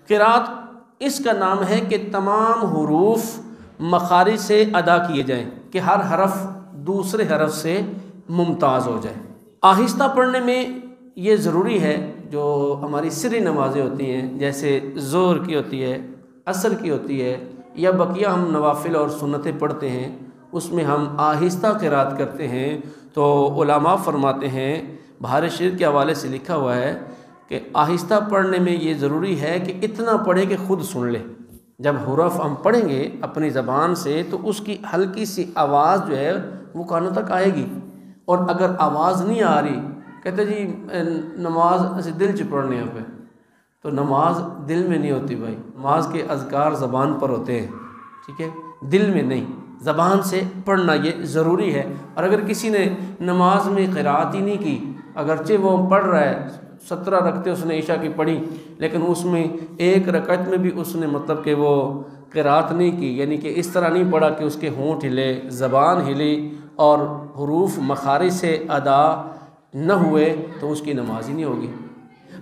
क़िरात इसका नाम है कि तमाम हुरूफ मखारिज से अदा किए जाएं, कि हर हरफ दूसरे हरफ से मुमताज़ हो जाए। आहिस्ता पढ़ने में ये ज़रूरी है। जो हमारी सिरी नमाज़ें होती हैं, जैसे ज़ोहर की होती है, असर की होती है, या बकिया हम नवाफिल और सुन्नतें पढ़ते हैं, उसमें हम आहिस्ता क़िरात करते हैं। तो उलमा फरमाते हैं, बहार शरीफ के हवाले से लिखा हुआ है कि आहिस्ता पढ़ने में ये ज़रूरी है कि इतना पढ़े कि ख़ुद सुन ले। जब हुरफ हम पढ़ेंगे अपनी ज़बान से तो उसकी हल्की सी आवाज़ जो है वो कानों तक आएगी। और अगर आवाज़ नहीं आ रही, कहते जी नमाज ऐसे दिल च पढ़ने यहाँ पे, तो नमाज दिल में नहीं होती भाई। नमाज के अज़कार ज़बान पर होते हैं, ठीक है, दिल में नहीं। ज़बान से पढ़ना ये ज़रूरी है। और अगर किसी ने नमाज में क़िरात ही नहीं की, अगरचे वो पढ़ रहा है 17 रकते उसने ईशा की पढ़ी, लेकिन उसमें एक रकत में भी उसने मतलब कि वो क़िरात नहीं की, यानी कि इस तरह नहीं पढ़ा कि उसके होंठ हिले, ज़बान हिली और हुरूफ मखारिज से अदा न हुए, तो उसकी नमाज ही नहीं होगी।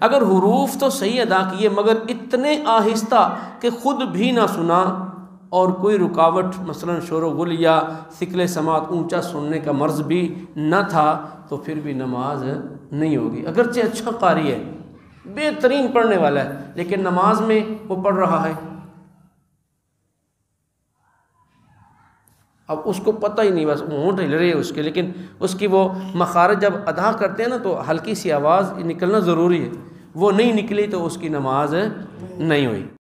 अगर हुरूफ तो सही अदा किए मगर इतने आहिस्ता कि ख़ुद भी ना सुना और कोई रुकावट मसलन शोर गुल या सिकले समात ऊंचा सुनने का मर्ज़ भी न था, तो फिर भी नमाज नहीं होगी। अगरचे अच्छा कारी है, बेहतरीन पढ़ने वाला है, लेकिन नमाज में वो पढ़ रहा है, अब उसको पता ही नहीं, बस होंठ हिल रहे हैं उसके, लेकिन उसकी वो मखारज जब अदा करते हैं ना तो हल्की सी आवाज़ निकलना ज़रूरी है। वो नहीं निकली तो उसकी नमाज नहीं हुई।